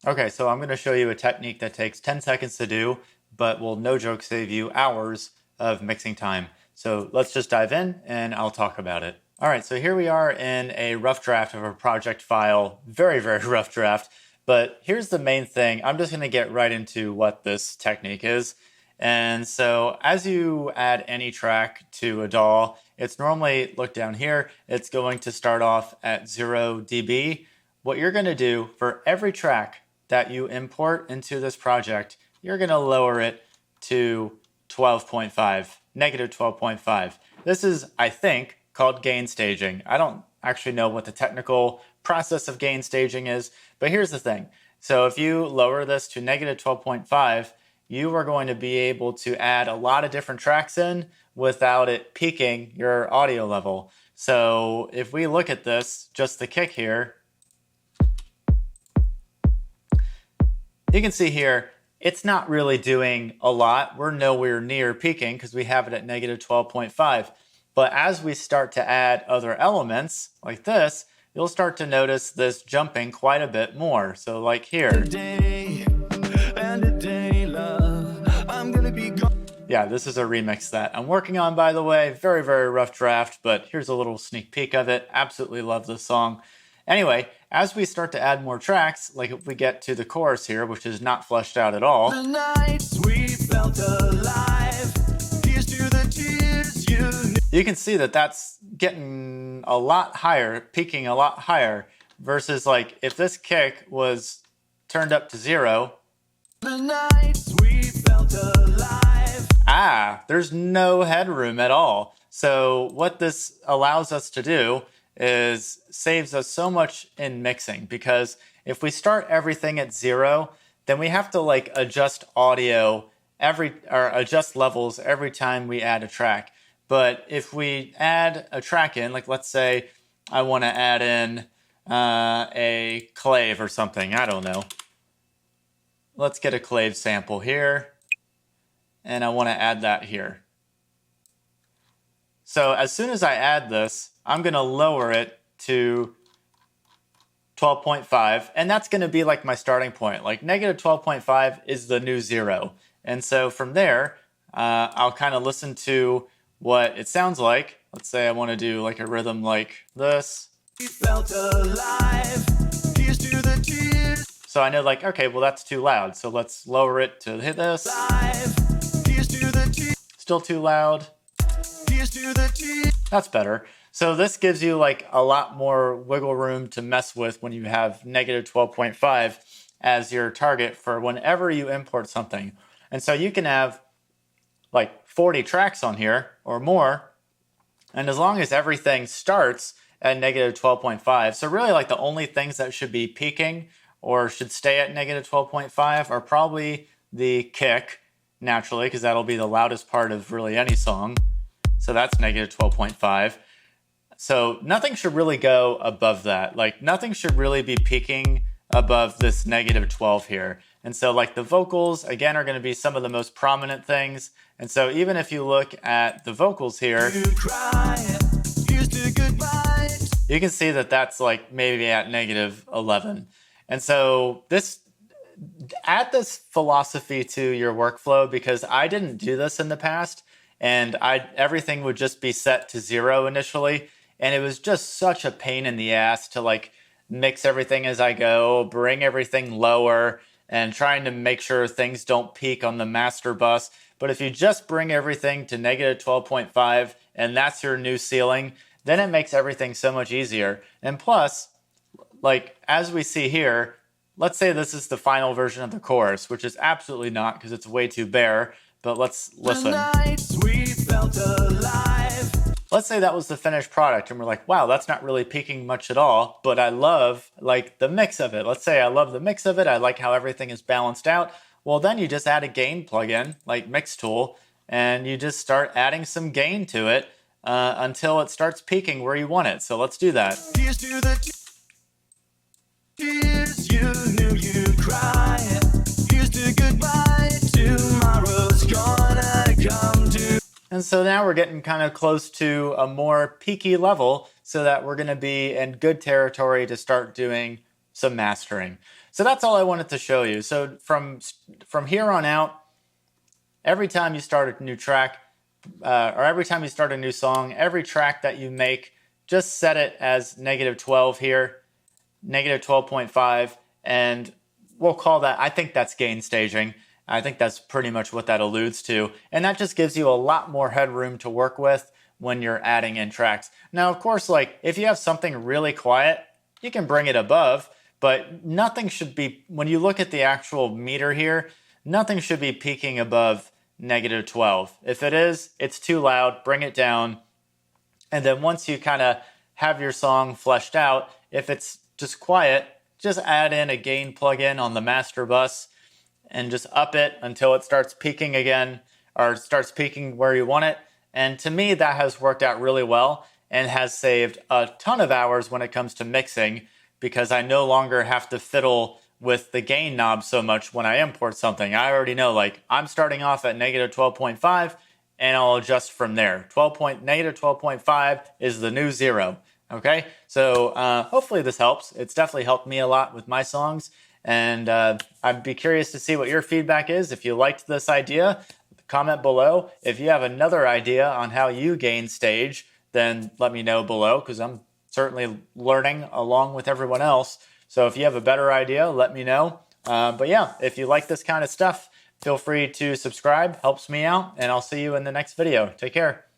Okay, so I'm going to show you a technique that takes 10 seconds to do, but will no joke save you hours of mixing time. So let's just dive in and I'll talk about it. All right, so here we are in a rough draft of a project file, very, very rough draft. But here's the main thing. I'm just going to get right into what this technique is. And so as you add any track to a DAW, it's normally, look down here, it's going to start off at 0 dB. What you're going to do for every track that you import into this project, you're going to lower it to 12.5, negative 12.5. This is, I think, called gain staging. I don't actually know what the technical process of gain staging is, but here's the thing. So if you lower this to negative 12.5, you are going to be able to add a lot of different tracks in without it peaking your audio level. So if we look at this, just the kick here, you can see here, it's not really doing a lot. We're nowhere near peaking because we have it at negative 12.5. But as we start to add other elements like this, you'll start to notice this jumping quite a bit more. So like here. Yeah, this is a remix that I'm working on, by the way. Very, very rough draft, but here's a little sneak peek of it. Absolutely love this song. Anyway, as we start to add more tracks, like if we get to the chorus here, which is not fleshed out at all. The nights we felt alive, here's to the tears you can see that that's getting a lot higher, peaking a lot higher, versus like if this kick was turned up to 0. The nights we felt alive. There's no headroom at all. So what this allows us to do is saves us so much in mixing, because if we start everything at 0, then we have to like adjust audio or adjust levels every time we add a track. But if we add a track in, like let's say I want to add in a clave or something, I don't know. Let's get a clave sample here, and I want to add that here. So as soon as I add this, I'm going to lower it to 12.5, and that's going to be like my starting point. Like negative 12.5 is the new 0. And so from there, I'll kind of listen to what it sounds like. Let's say I want to do like a rhythm like this. Felt alive. Here's to the tears. So I know like, okay, well that's too loud. So let's lower it to hit this. Here's to the tears. Still too loud. Here's to the tears. That's better. So this gives you like a lot more wiggle room to mess with when you have negative 12.5 as your target for whenever you import something. And so you can have like 40 tracks on here or more, and as long as everything starts at negative 12.5, so really like the only things that should be peaking or should stay at negative 12.5 are probably the kick, naturally, because that'll be the loudest part of really any song. So that's negative 12.5. So nothing should really go above that. Like nothing should really be peaking above this negative 12 here. And so like the vocals, again, are going to be some of the most prominent things. And so even if you look at the vocals here, you can see that that's like maybe at negative 11. And so add this philosophy to your workflow, because I didn't do this in the past, and everything would just be set to 0 initially. And it was just such a pain in the ass to like mix everything as I go, bring everything lower, and trying to make sure things don't peak on the master bus. But if you just bring everything to negative 12.5 and that's your new ceiling, then it makes everything so much easier. And plus, like as we see here, let's say this is the final version of the chorus, which is absolutely not, because it's way too bare, but let's listen. The nights we felt alive. Let's say that was the finished product and we're like, wow, that's not really peaking much at all, but I love like the mix of it. Let's say I love the mix of it. I like how everything is balanced out. Well, then you just add a gain plugin like Mix Tool, and you just start adding some gain to it until it starts peaking where you want it. So let's do that. Here's to the tears you knew you'd cry. Here's to goodbye. Tomorrow's gonna come to. And so now we're getting kind of close to a more peaky level, so that we're going to be in good territory to start doing some mastering. So that's all I wanted to show you. So from here on out, every time you start a new track, or every time you start a new song, every track that you make, just set it as -12 here, -12.5, and we'll call that, I think that's gain staging. I think that's pretty much what that alludes to. And that just gives you a lot more headroom to work with when you're adding in tracks. Now, of course, like if you have something really quiet, you can bring it above, but nothing should be, when you look at the actual meter here, nothing should be peaking above -12. If it is, it's too loud, bring it down. And then once you kind of have your song fleshed out, if it's just quiet, just add in a gain plugin on the master bus and just up it until it starts peaking again, or starts peaking where you want it. And to me, that has worked out really well and has saved a ton of hours when it comes to mixing, because I no longer have to fiddle with the gain knob so much when I import something. I already know, like, I'm starting off at -12.5 and I'll adjust from there. -12.5 is the new 0. Okay, so hopefully this helps. It's definitely helped me a lot with my songs, and I'd be curious to see what your feedback is. If you liked this idea, comment below. If you have another idea on how you gain stage, then let me know below, because I'm certainly learning along with everyone else. So if you have a better idea, let me know. But yeah, if you like this kind of stuff, feel free to subscribe. Helps me out, and I'll see you in the next video. Take care.